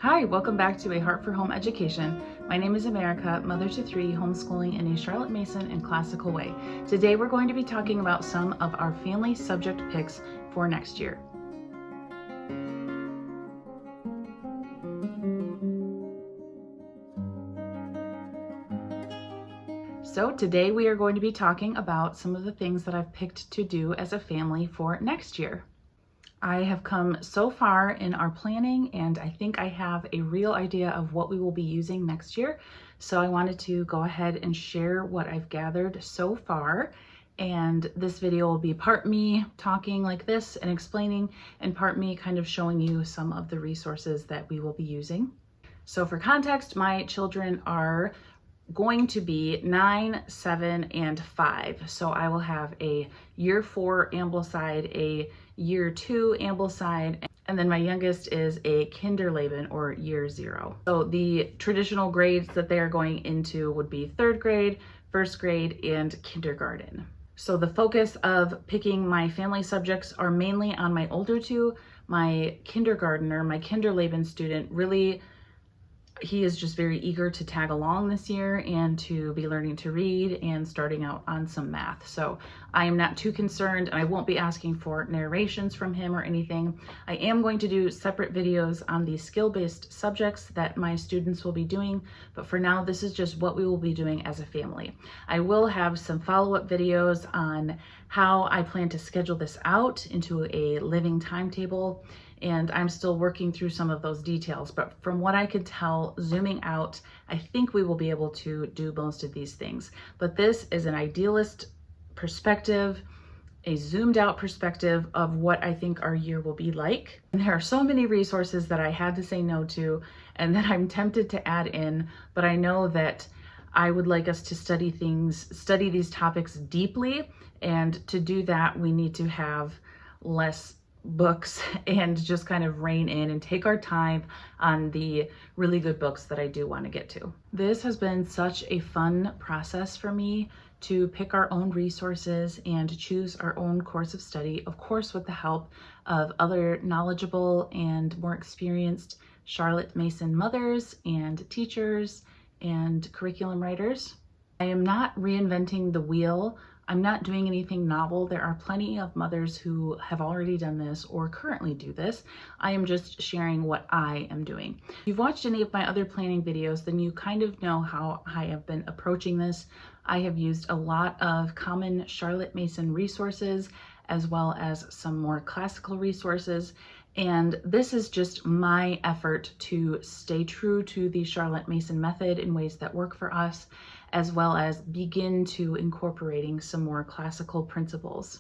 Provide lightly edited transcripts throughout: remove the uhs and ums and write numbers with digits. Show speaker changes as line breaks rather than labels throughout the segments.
Hi, welcome back to A Heart for Home Education. My name is America, mother to three, homeschooling in a Charlotte Mason and classical way. Today we're going to be talking about some of our family subject picks for next year. So today we are going to be talking about some of the things that I've picked to do as a family for next year. I have come so far in our planning and I think I have a real idea of what we will be using next year. So I wanted to go ahead and share what I've gathered so far. And this video will be part me talking like this and explaining, and part me kind of showing you some of the resources that we will be using. So for context, my children are going to be 9, 7, and 5. So I will have a year 4 Ambleside, a year 2 Ambleside, and then my youngest is a Kinderleben or year 0. So the traditional grades that they are going into would be 3rd grade, 1st grade, and kindergarten. So the focus of picking my family subjects are mainly on my older two. My kindergartner, my Kinderleben student, really he is just very eager to tag along this year and to be learning to read and starting out on some math. So I am not too concerned, and I won't be asking for narrations from him or anything. I am going to do separate videos on the skill-based subjects that my students will be doing, but for now this is just what we will be doing as a family. I will have some follow-up videos on how I plan to schedule this out into a living timetable, and I'm still working through some of those details, but from what I could tell, zooming out, I think we will be able to do most of these things. But this is an idealist perspective, a zoomed out perspective of what I think our year will be like. And there are so many resources that I had to say no to and that I'm tempted to add in, but I know that I would like us to study these topics deeply, and to do that, we need to have less books and just kind of rein in and take our time on the really good books that I do want to get to. This has been such a fun process for me to pick our own resources and choose our own course of study, of course with the help of other knowledgeable and more experienced Charlotte Mason mothers and teachers and curriculum writers. I am not reinventing the wheel. I'm not doing anything novel. There are plenty of mothers who have already done this or currently do this. I am just sharing what I am doing. If you've watched any of my other planning videos, then you kind of know how I have been approaching this. I have used a lot of common Charlotte Mason resources, as well as some more classical resources. And this is just my effort to stay true to the Charlotte Mason method in ways that work for us, as well as begin to incorporating some more classical principles.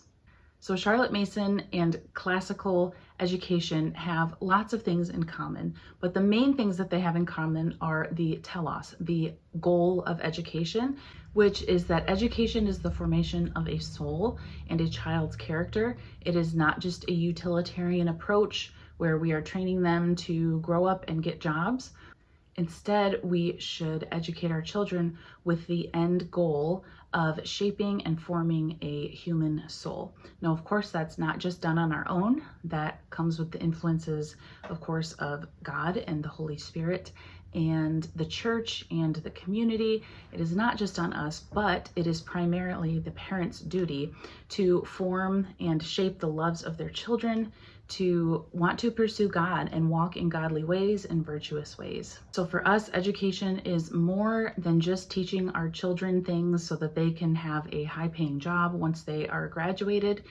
So Charlotte Mason and classical education have lots of things in common, but the main things that they have in common are the telos, the goal of education, which is that education is the formation of a soul and a child's character. It is not just a utilitarian approach where we are training them to grow up and get jobs. Instead, we should educate our children with the end goal of shaping and forming a human soul. Now, of course, that's not just done on our own. That comes with the influences, of course, of God and the Holy Spirit and the church and the community. It is not just on us, but it is primarily the parents' duty to form and shape the loves of their children, to want to pursue God and walk in godly ways and virtuous ways. So for us, education is more than just teaching our children things so that they can have a high-paying job once they are graduated.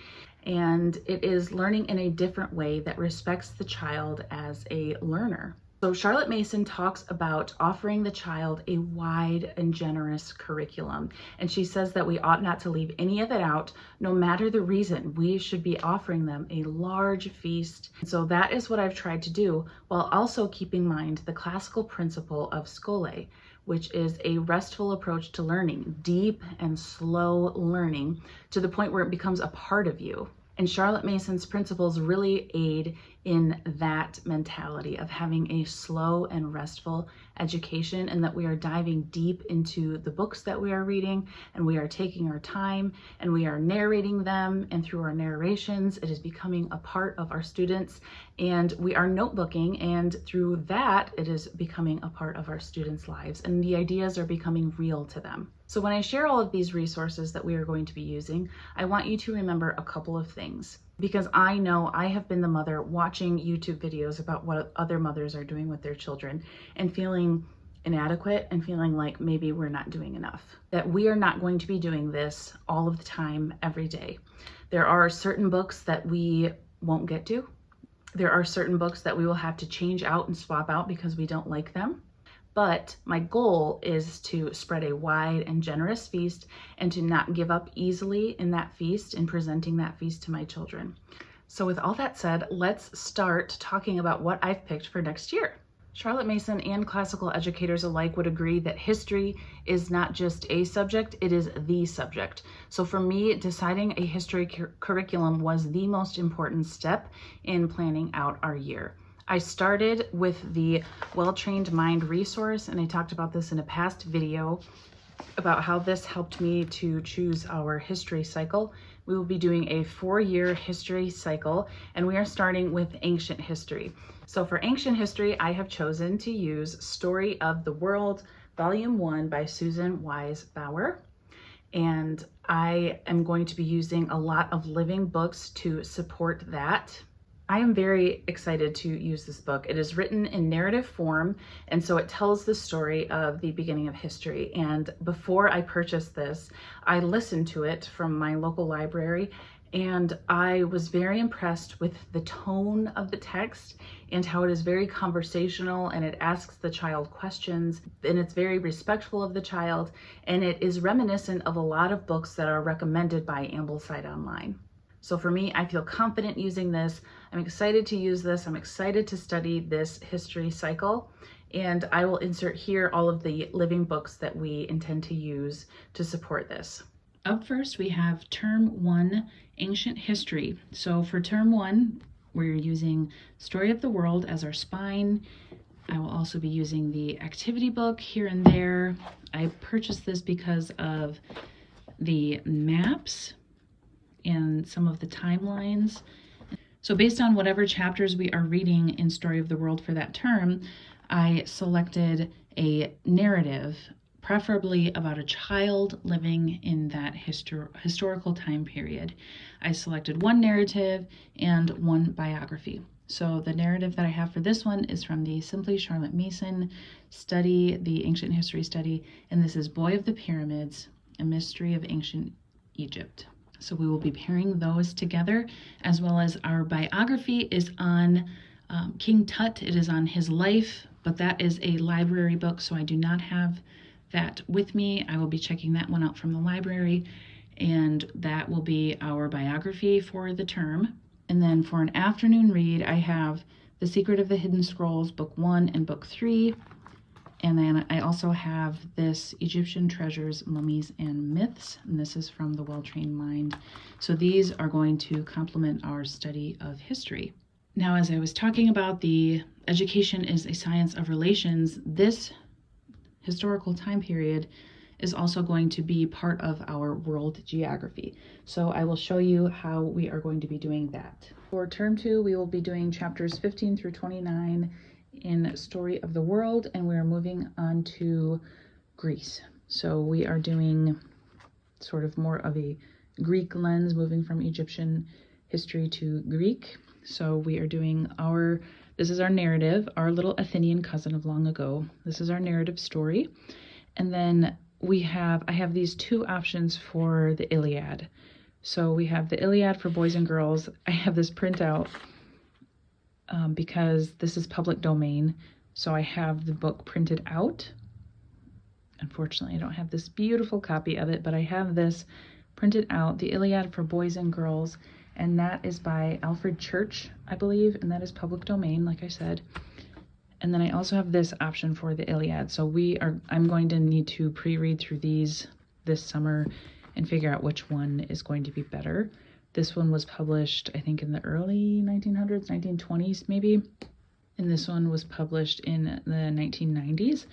And it is learning in a different way that respects the child as a learner. So Charlotte Mason talks about offering the child a wide and generous curriculum. And she says that we ought not to leave any of it out, no matter the reason. We should be offering them a large feast. And so that is what I've tried to do, while also keeping in mind the classical principle of Schole, which is a restful approach to learning, deep and slow learning to the point where it becomes a part of you. And Charlotte Mason's principles really aid in that mentality of having a slow and restful education, and that we are diving deep into the books that we are reading, and we are taking our time and we are narrating them, and through our narrations it is becoming a part of our students, and we are notebooking, and through that it is becoming a part of our students' lives, and the ideas are becoming real to them. So when I share all of these resources that we are going to be using, I want you to remember a couple of things, because I know I have been the mother watching YouTube videos about what other mothers are doing with their children and feeling inadequate and feeling like maybe we're not doing enough, that we are not going to be doing this all of the time, every day. There are certain books that we won't get to. There are certain books that we will have to change out and swap out because we don't like them. But my goal is to spread a wide and generous feast and to not give up easily in that feast and presenting that feast to my children. So with all that said, let's start talking about what I've picked for next year. Charlotte Mason and classical educators alike would agree that history is not just a subject, it is the subject. So for me, deciding a history curriculum was the most important step in planning out our year. I started with the Well-Trained Mind resource, and I talked about this in a past video about how this helped me to choose our history cycle. We will be doing a 4-year history cycle, and we are starting with ancient history. So for ancient history, I have chosen to use Story of the World, Volume 1 by Susan Wise Bauer. And I am going to be using a lot of living books to support that. I am very excited to use this book. It is written in narrative form, and so it tells the story of the beginning of history. And before I purchased this, I listened to it from my local library, and I was very impressed with the tone of the text and how it is very conversational, and it asks the child questions, and it's very respectful of the child, and it is reminiscent of a lot of books that are recommended by Ambleside Online. So for me, I feel confident using this. I'm excited to use this. I'm excited to study this history cycle. And I will insert here all of the living books that we intend to use to support this. Up first, we have Term 1, Ancient History. So for Term 1, we're using Story of the World as our spine. I will also be using the activity book here and there. I purchased this because of the maps and some of the timelines. So based on whatever chapters we are reading in Story of the World for that term, I selected a narrative, preferably about a child living in that historical time period. I selected one narrative and one biography. So the narrative that I have for this one is from the Simply Charlotte Mason study, the Ancient History Study, and this is Boy of the Pyramids, A Mystery of Ancient Egypt. So we will be pairing those together, as well as our biography is on King Tut. It is on his life, but that is a library book, so I do not have that with me. I will be checking that one out from the library, and that will be our biography for the term. And then for an afternoon read, I have The Secret of the Hidden Scrolls, Book 1 and Book 3. And then I also have this Egyptian Treasures, Mummies, and Myths, and this is from the Well-Trained Mind. So these are going to complement our study of history. Now, as I was talking about the education is a science of relations, this historical time period is also going to be part of our world geography. So I will show you how we are going to be doing that. For Term 2, we will be doing chapters 15 through 29 in Story of the World, and we are moving on to Greece. So we are doing sort of more of a Greek lens, moving from Egyptian history to Greek. So we are doing this is our narrative, our little Athenian cousin of long ago. This is our narrative story. And then I have these two options for the Iliad. So we have the Iliad for boys and girls. I have this printout because this is public domain. So I have the book printed out. Unfortunately, I don't have this beautiful copy of it, but I have this printed out, the Iliad for boys and girls, and that is by Alfred Church, I believe, and that is public domain, like I said. And then I also have this option for the Iliad. So I'm going to need to pre-read through these this summer and figure out which one is going to be better This one was published, I think, in the early 1900s, 1920s maybe. And this one was published in the 1990s.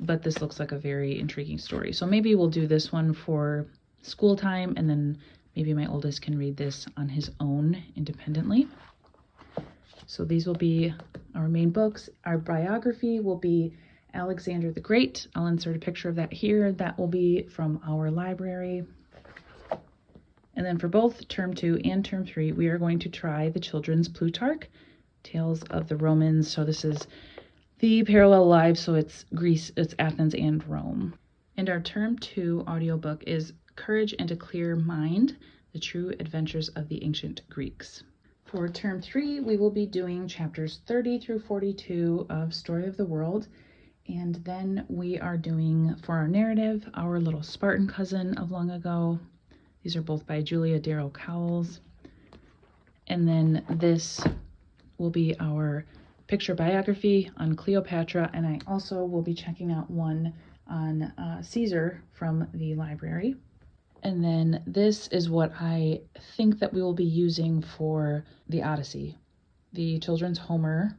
But this looks like a very intriguing story. So maybe we'll do this one for school time, and then maybe my oldest can read this on his own independently. So these will be our main books. Our biography will be Alexander the Great. I'll insert a picture of that here. That will be from our library. And then for both Term 2 and Term 3, we are going to try the children's Plutarch, Tales of the Romans. So this is the parallel lives, so it's Greece, it's Athens and Rome. And our Term 2 audiobook is Courage and a Clear Mind, The True Adventures of the Ancient Greeks. For Term 3, we will be doing chapters 30 through 42 of Story of the World. And then we are doing, for our narrative, Our Little Spartan Cousin of Long Ago. These are both by Julia Darrell Cowles. And then this will be our picture biography on Cleopatra. And I also will be checking out one on Caesar from the library. And then this is what I think that we will be using for the Odyssey, the children's Homer.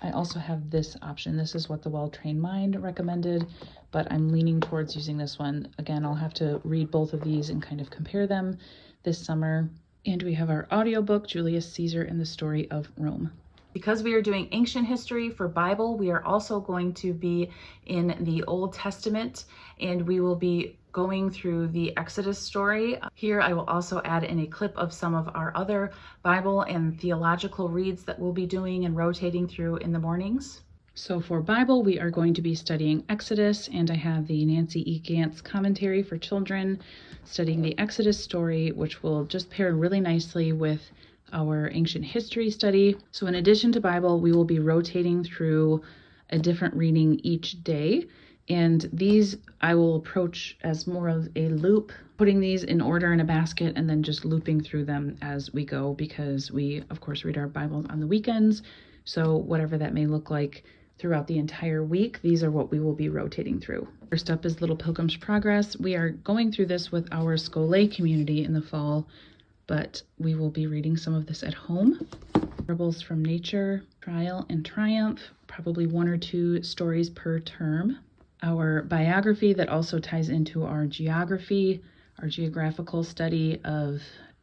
I also have this option. This is what the Well-Trained Mind recommended, but I'm leaning towards using this one. Again, I'll have to read both of these and kind of compare them this summer. And we have our audiobook, Julius Caesar and the Story of Rome. Because we are doing ancient history for Bible, we are also going to be in the Old Testament, and we will be going through the Exodus story. Here I will also add in a clip of some of our other Bible and theological reads that we'll be doing and rotating through in the mornings. So for Bible, we are going to be studying Exodus, and I have the Nancy E. Gantz commentary for children, studying the Exodus story, which will just pair really nicely with our ancient history study. So in addition to Bible, we will be rotating through a different reading each day. And these I will approach as more of a loop, putting these in order in a basket and then just looping through them as we go, because we, of course, read our Bibles on the weekends. So whatever that may look like throughout the entire week, these are what we will be rotating through. First up is Little Pilgrim's Progress. We are going through this with our Schole community in the fall, but we will be reading some of this at home. Parables from Nature, Trial and Triumph, probably 1 or 2 stories per term. Our biography that also ties into our geography, our geographical study of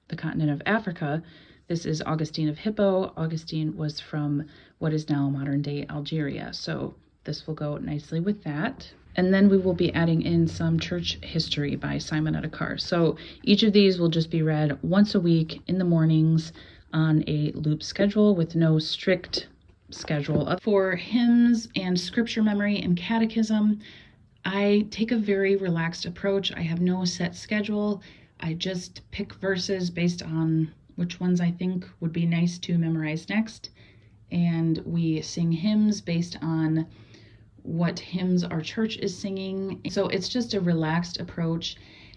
the continent of Africa. This is Augustine of Hippo. Augustine was from what is now modern-day Algeria, so this will go nicely with that. And then we will be adding in some church history by Simonetta Carr. So each of these will just be read once a week in the mornings on a loop schedule with no strict schedule. For hymns and scripture memory and catechism, I take a very relaxed approach. I have no set schedule. I just pick verses based on which ones I think would be nice to memorize next. And we sing hymns based on what hymns our church is singing. So it's just a relaxed approach,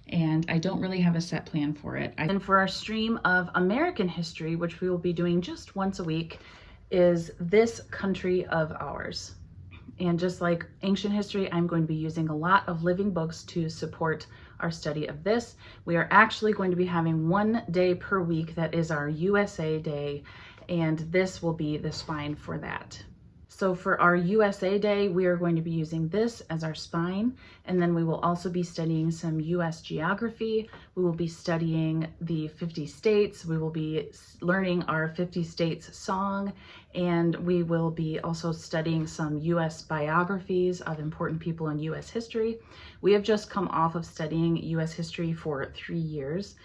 and I don't really have a set plan for it. And for our stream of American history, which we will be doing just once a week, is This Country of Ours. And just like ancient history, I'm going to be using a lot of living books to support our study of this. We are actually going to be having 1 day per week that is our USA Day, and this will be the spine for that. So for our USA Day, we are going to be using this as our spine, and then we will also be studying some US geography. We will be studying the 50 states. We will be learning our 50 states song, and we will be also studying some US biographies of important people in US history. We have just come off of studying US history for 3 years,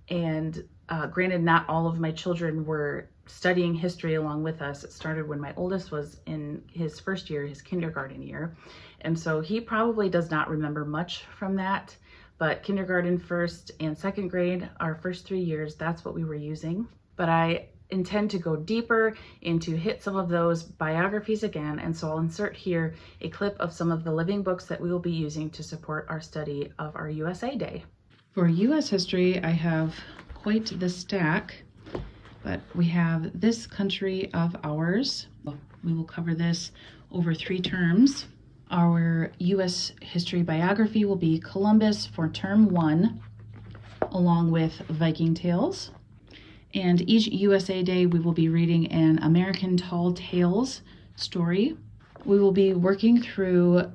and granted, not all of my children were studying history along with us. It started when my oldest was in his first year, his kindergarten year. And so he probably does not remember much from that, but kindergarten, first and second grade, our first 3 years, that's what we were using. But I intend to go deeper and to hit some of those biographies again. And so I'll insert here a clip of some of the living books that we will be using to support our study of our USA Day. For US history, I have quite the stack, but we have This Country of Ours. We will cover this over 3 terms. Our US history biography will be Columbus for term 1. along with Viking tales. And each USA Day, we will be reading an American Tall Tales story. We will be working through,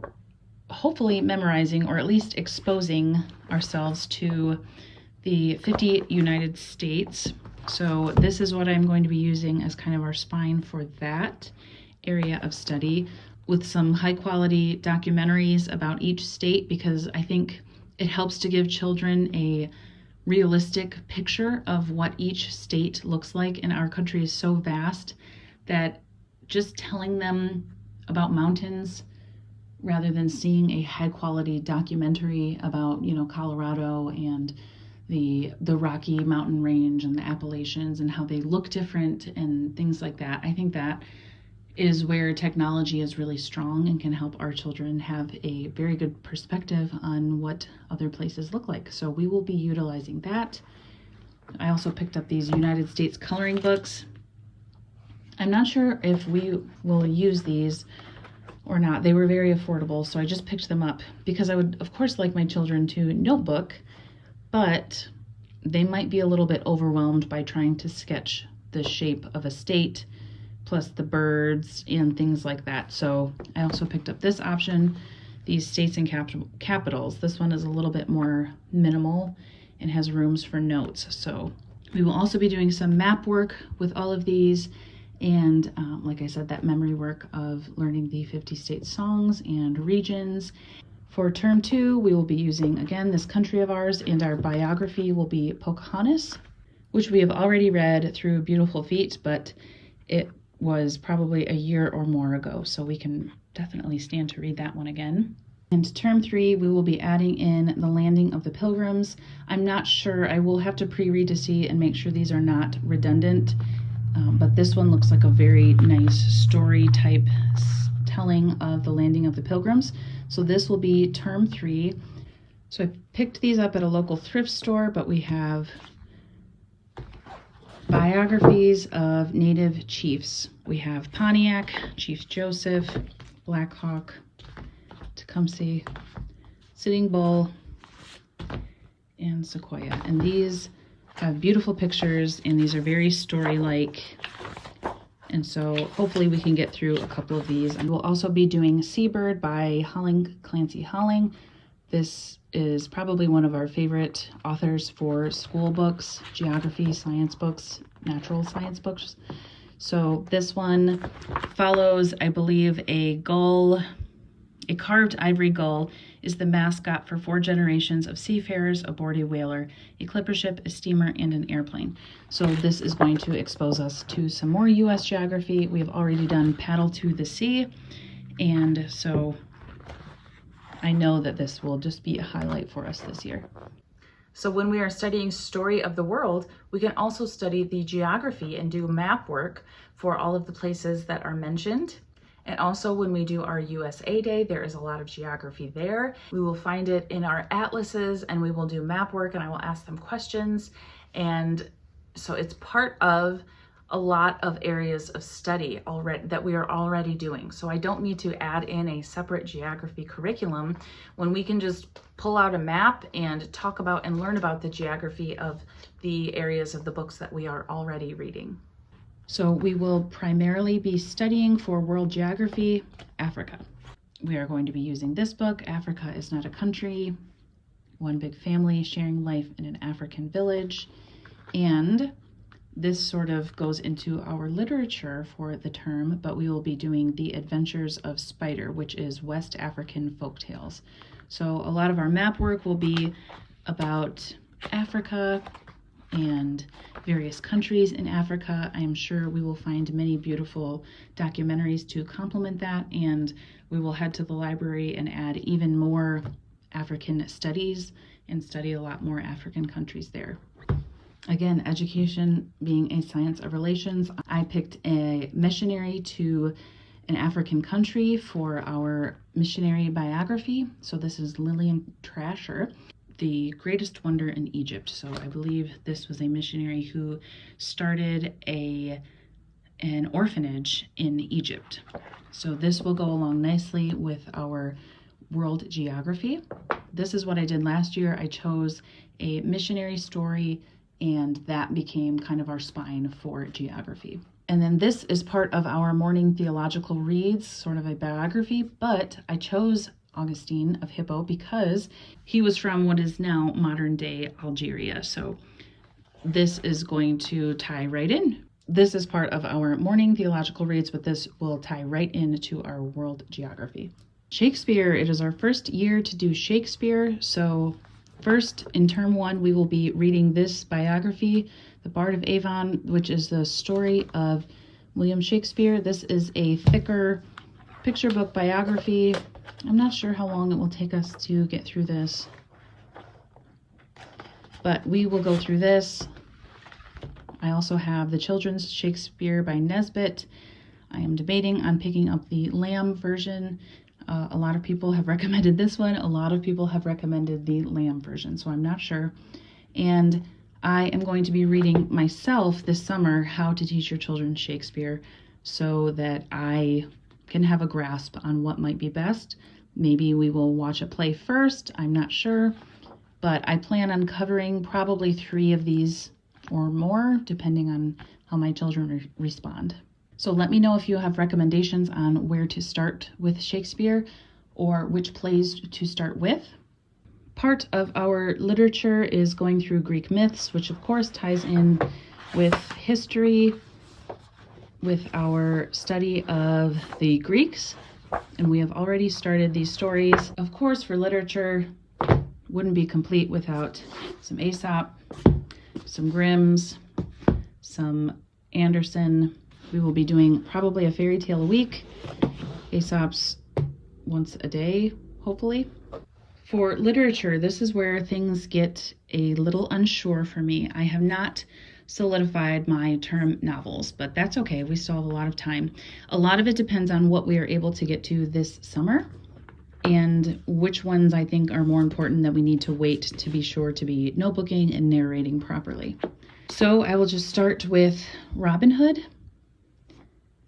hopefully memorizing or at least exposing ourselves to the 50 United States. So this is what I'm going to be using as kind of our spine for that area of study, with some high quality documentaries about each state, because I think it helps to give children a realistic picture of what each state looks like. And our country is so vast that just telling them about mountains rather than seeing a high quality documentary about, Colorado and the Rocky Mountain Range and the Appalachians and how they look different and things like that. I think that is where technology is really strong and can help our children have a very good perspective on what other places look like. So we will be utilizing that. I also picked up these United States coloring books. I'm not sure if we will use these or not. They were very affordable, so I just picked them up because I would, of course, like my children to notebook, but they might be a little bit overwhelmed by trying to sketch the shape of a state, plus the birds and things like that. So I also picked up this option, these states and capitals. This one is a little bit more minimal and has rooms for notes. So we will also be doing some map work with all of these. And like I said, that memory work of learning the 50 state songs and regions. For term 2, we will be using, again, this country of ours, and our biography will be Pocahontas, which we have already read through Beautiful Feet, but it was probably a year or more ago, so we can definitely stand to read that one again. And term 3, we will be adding in the Landing of the Pilgrims. I'm not sure, I will have to pre-read to see and make sure these are not redundant, but this one looks like a very nice story type telling of the Landing of the Pilgrims. So this will be term 3. So I picked these up at a local thrift store, but we have biographies of native chiefs. We have Pontiac, Chief Joseph, Black Hawk, Tecumseh, Sitting Bull, and Sequoia. And these have beautiful pictures, and these are very story-like. And so hopefully we can get through a couple of these. And we'll also be doing Seabird by Clancy Holling. This is probably one of our favorite authors for school books, geography, science books, natural science books. So this one follows, I believe, a gull. A carved ivory gull is the mascot for 4 generations of seafarers aboard a whaler, a clipper ship, a steamer, and an airplane. So this is going to expose us to some more U.S. geography. We have already done Paddle to the Sea, and so I know that this will just be a highlight for us this year. So when we are studying Story of the World, we can also study the geography and do map work for all of the places that are mentioned. And also when we do our USA Day, there is a lot of geography there. We will find it in our atlases, and we will do map work, and I will ask them questions. And so it's part of a lot of areas of study already that we are already doing. So I don't need to add in a separate geography curriculum when we can just pull out a map and talk about and learn about the geography of the areas of the books that we are already reading. So we will primarily be studying for world geography, Africa. We are going to be using this book, Africa is Not a Country, One Big Family Sharing Life in an African Village. And this sort of goes into our literature for the term, but we will be doing The Adventures of Spider, which is West African folktales. So a lot of our map work will be about Africa and various countries in Africa. I am sure we will find many beautiful documentaries to complement that, and we will head to the library and add even more African studies and study a lot more African countries there. Again, education being a science of relations, I picked a missionary to an African country for our missionary biography. So this is Lillian Trasher, The Greatest Wonder in Egypt. So I believe this was a missionary who started an orphanage in Egypt. So this will go along nicely with our world geography. This is what I did last year. I chose a missionary story, and that became kind of our spine for geography. And then this is part of our morning theological reads, sort of a biography, but I chose Augustine of Hippo because he was from what is now modern day Algeria. So this is going to tie right in. This is part of our morning theological reads, but this will tie right into our world geography. Shakespeare, it is our first year to do Shakespeare. So first, in term 1, we will be reading this biography, The Bard of Avon, which is the story of William Shakespeare. This is a thicker picture book biography. I'm not sure how long it will take us to get through this, but we will go through this. I also have the children's Shakespeare by Nesbitt. I am debating on picking up the Lamb version. A lot of people have recommended this one. A lot of people have recommended the Lamb version, so I'm not sure. And I am going to be reading myself this summer How to Teach Your Children Shakespeare so that I can have a grasp on what might be best. Maybe we will watch a play first, I'm not sure, but I plan on covering probably 3 of these or more, depending on how my children respond. So let me know if you have recommendations on where to start with Shakespeare or which plays to start with. Part of our literature is going through Greek myths, which of course ties in with history, with our study of the Greeks, and we have already started these stories. Of course, for literature, wouldn't be complete without some Aesop, some Grimm's, some Andersen. We will be doing probably a fairy tale a week, Aesop's once a day, hopefully. For literature, this is where things get a little unsure for me. I have not solidified my term novels, but that's okay. We still have a lot of time. A lot of it depends on what we are able to get to this summer and which ones I think are more important that we need to wait to be sure to be notebooking and narrating properly. So I will just start with Robin Hood.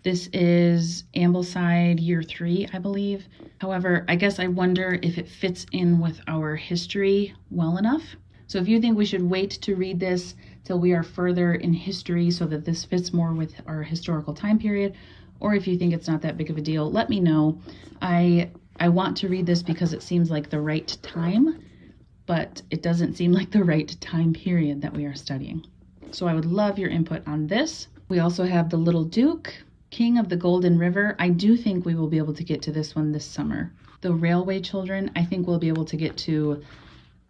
This is Ambleside Year 3, I believe. However, I guess I wonder if it fits in with our history well enough. So if you think we should wait to read this till we are further in history so that this fits more with our historical time period, or if you think it's not that big of a deal, let me know. I want to read this because it seems like the right time, but it doesn't seem like the right time period that we are studying. So I would love your input on this. We also have The Little Duke, King of the Golden River. I do think we will be able to get to this one this summer. The Railway Children, I think we'll be able to get to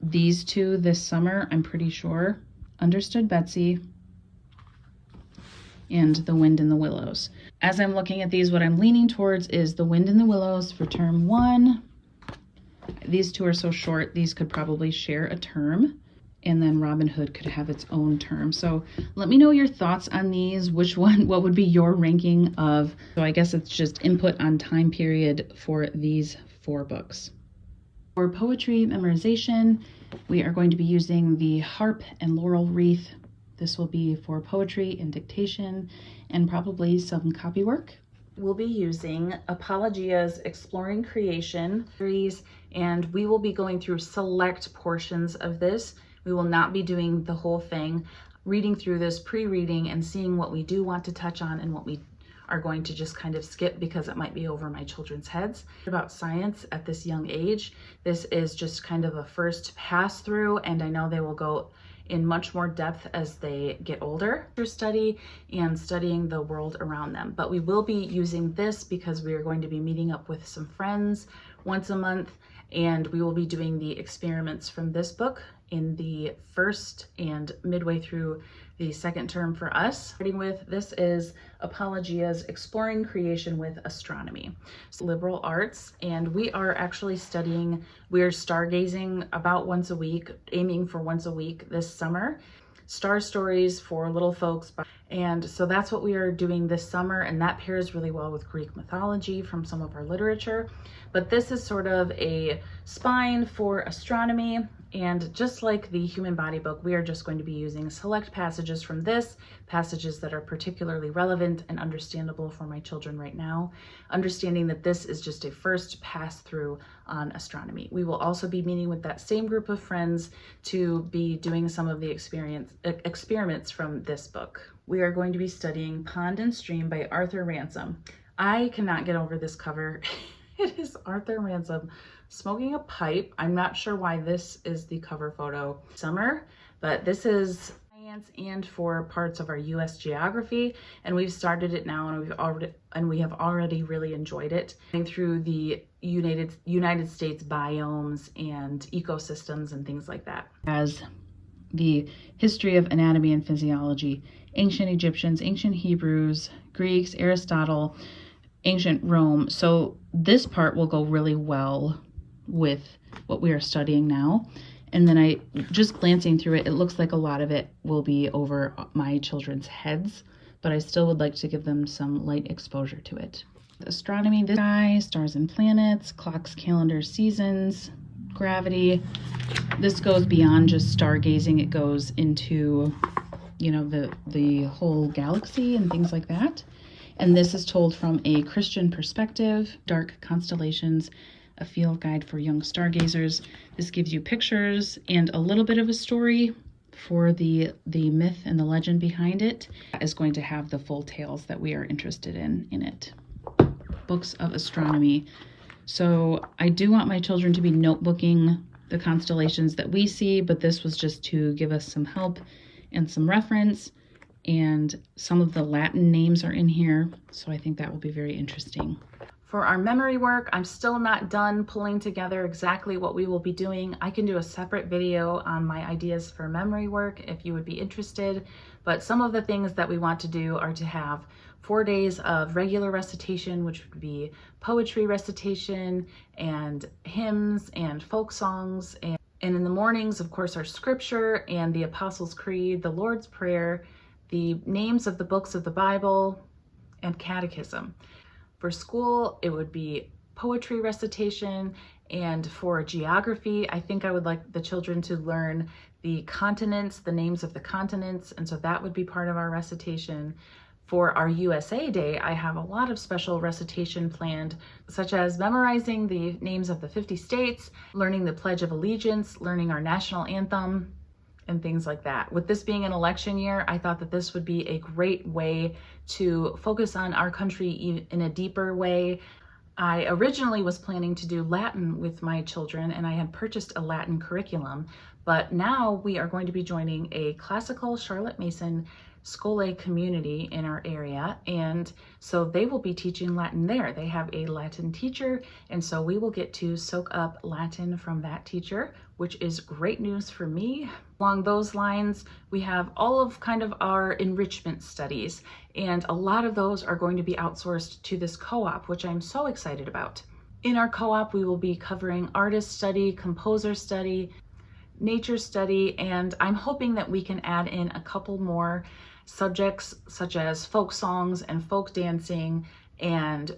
these 2 this summer, I'm pretty sure. Understood Betsy and The Wind in the Willows. As I'm looking at these, what I'm leaning towards is The Wind in the Willows for term 1. These 2 are so short, these could probably share a term. And then Robin Hood could have its own term. So let me know your thoughts on these. Which one, what would be your ranking of, so I guess it's just input on time period for these 4 books. For poetry memorization, we are going to be using the Harp and Laurel Wreath. This will be for poetry and dictation and probably some copy work. We'll be using Apologia's Exploring Creation series, and we will be going through select portions of this. We will not be doing the whole thing, reading through this, pre-reading, and seeing what we do want to touch on and what we are going to just kind of skip because it might be over my children's heads. About science at this young age, this is just kind of a first pass through, and I know they will go in much more depth as they get older through study and studying the world around them. But we will be using this because we are going to be meeting up with some friends once a month, and we will be doing the experiments from this book in the first and midway through the second term for us. Starting with, this is Apologia's Exploring Creation with Astronomy. So liberal arts, and we are actually studying, we're stargazing about once a week, aiming for once a week this summer. Star stories for little folks, And so that's what we are doing this summer, and that pairs really well with Greek mythology from some of our literature. But this is sort of a spine for astronomy, and just like the human body book, we are just going to be using select passages from this, passages that are particularly relevant and understandable for my children right now, understanding that this is just a first pass through on astronomy. We will also be meeting with that same group of friends to be doing some of the experiments from this book. We are going to be studying Pond and Stream by Arthur Ransome. I cannot get over this cover. It is Arthur Ransome smoking a pipe. I'm not sure why this is the cover photo. Summer, but this is science and for parts of our US geography, and we've started it now, and we have already really enjoyed it. Going through the United States biomes and ecosystems and things like that. As the history of anatomy and physiology, ancient Egyptians, ancient Hebrews, Greeks, Aristotle, ancient Rome. So this part will go really well with what we are studying now. And then just glancing through it, it looks like a lot of it will be over my children's heads, but I still would like to give them some light exposure to it. Astronomy, the sky, stars and planets, clocks, calendars, seasons, gravity. This goes beyond just stargazing. It goes into, you know, the whole galaxy and things like that. And this is told from a Christian perspective. Dark constellations, a field guide for young stargazers. This gives you pictures and a little bit of a story for the myth and the legend behind it. That is going to have the full tales that we are interested in it. Books of astronomy. So I do want my children to be notebooking the constellations that we see, but this was just to give us some help and some reference, and some of the Latin names are in here, so I think that will be very interesting. For our memory work, I'm still not done pulling together exactly what we will be doing. I can do a separate video on my ideas for memory work if you would be interested, but some of the things that we want to do are to have 4 days of regular recitation, which would be poetry recitation and hymns and folk songs. And in the mornings, of course, our scripture and the Apostles' Creed, the Lord's Prayer, the names of the books of the Bible, and catechism. For school, it would be poetry recitation, and for geography, I think I would like the children to learn the continents, the names of the continents, and so that would be part of our recitation. For our USA Day, I have a lot of special recitation planned, such as memorizing the names of the 50 states, learning the Pledge of Allegiance, learning our national anthem, and things like that. With this being an election year, I thought that this would be a great way to focus on our country in a deeper way. I originally was planning to do Latin with my children, and I had purchased a Latin curriculum, but now we are going to be joining a classical Charlotte Mason Schole Community in our area, and so they will be teaching Latin there. They have a Latin teacher, and so we will get to soak up Latin from that teacher, which is great news for me. Along those lines, we have all of kind of our enrichment studies, and a lot of those are going to be outsourced to this co-op, which I'm so excited about. In our co-op, we will be covering artist study, composer study, nature study, and I'm hoping that we can add in a couple more subjects such as folk songs and folk dancing and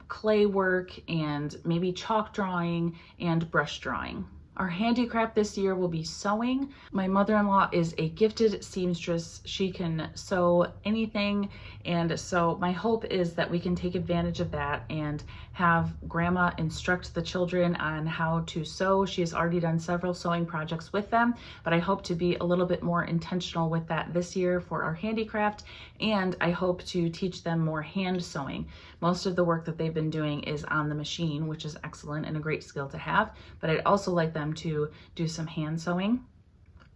clay work and maybe chalk drawing and brush drawing. Our handicraft this year will be sewing. My mother-in-law is a gifted seamstress. She can sew anything, and so my hope is that we can take advantage of that and have Grandma instruct the children on how to sew. She has already done several sewing projects with them, but I hope to be a little bit more intentional with that this year for our handicraft, and I hope to teach them more hand sewing. Most of the work that they've been doing is on the machine, which is excellent and a great skill to have, but I'd also like them to do some hand sewing.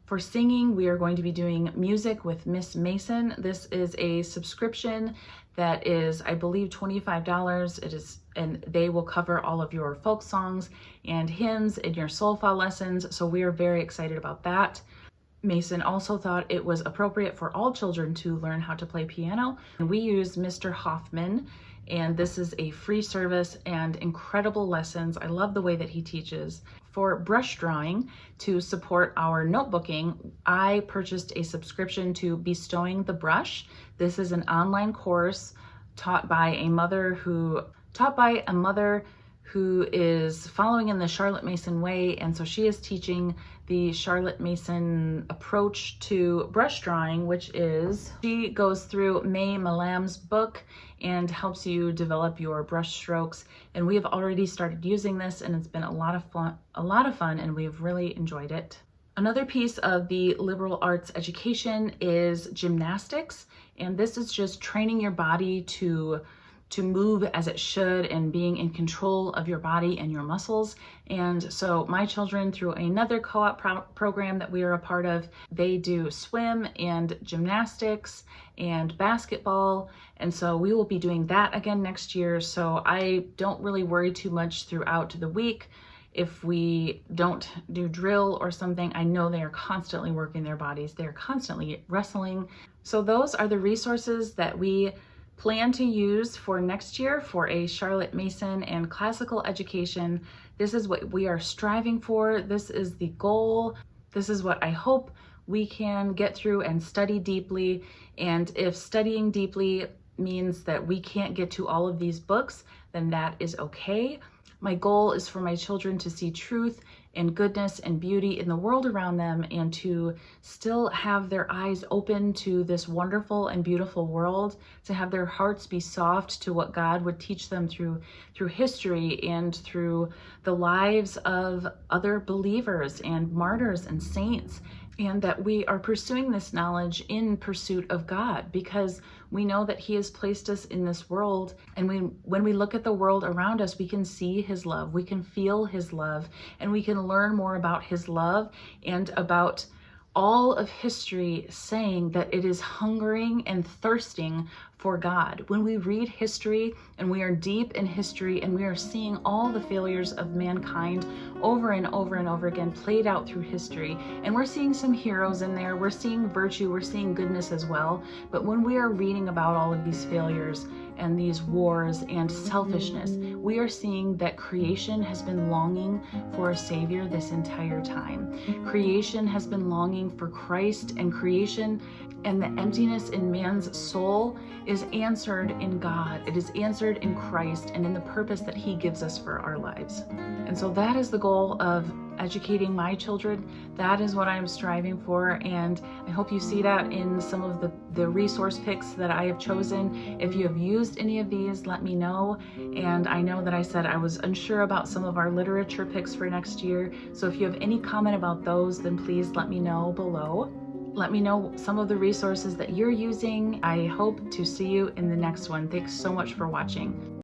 For singing, we are going to be doing music with Miss Mason. This is a subscription that is, I believe, $25. It is, and they will cover all of your folk songs and hymns and your solfa lessons, so we are very excited about that. Mason also thought it was appropriate for all children to learn how to play piano, and we use Mr. Hoffman, and this is a free service and incredible lessons. I love the way that he teaches. For brush drawing, to support our notebooking, I purchased a subscription to Bestowing the Brush. This is an online course taught by a mother who is following in the Charlotte Mason way, and so she is teaching the Charlotte Mason approach to brush drawing, which is she goes through May Malam's book and helps you develop your brush strokes. And we have already started using this, and it's been a lot of fun, and we've really enjoyed it. Another piece of the liberal arts education is gymnastics, and this is just training your body to move as it should and being in control of your body and your muscles. And so my children, through another co-op program that we are a part of, they do swim and gymnastics and basketball. And so we will be doing that again next year. So I don't really worry too much throughout the week. If we don't do drill or something, I know they are constantly working their bodies. They're constantly wrestling. So those are the resources that we plan to use for next year for a Charlotte Mason and classical education. This is what we are striving for. This is the goal. This is what I hope we can get through and study deeply. And if studying deeply means that we can't get to all of these books, then that is okay. My goal is for my children to see truth and goodness and beauty in the world around them, and to still have their eyes open to this wonderful and beautiful world, to have their hearts be soft to what God would teach them through history and through the lives of other believers and martyrs and saints, and that we are pursuing this knowledge in pursuit of God, because we know that He has placed us in this world, and when we look at the world around us, we can see His love, we can feel His love, and we can learn more about His love and about all of history saying that it is hungering and thirsting for God. When we read history and we are deep in history and we are seeing all the failures of mankind over and over and over again played out through history, and we're seeing some heroes in there, we're seeing virtue, we're seeing goodness as well. But when we are reading about all of these failures and these wars and selfishness, we are seeing that creation has been longing for a Savior this entire time. Creation has been longing for Christ, and creation and the emptiness in man's soul is answered in God. It is answered in Christ and in the purpose that He gives us for our lives. And so that is the goal of educating my children. That is what I'm striving for, and I hope you see that in some of the resource picks that I have chosen. If you have used any of these, let me know. And I know that I said I was unsure about some of our literature picks for next year, so if you have any comment about those, then please let me know below. Let me know some of the resources that you're using. I hope to see you in the next one. Thanks so much for watching.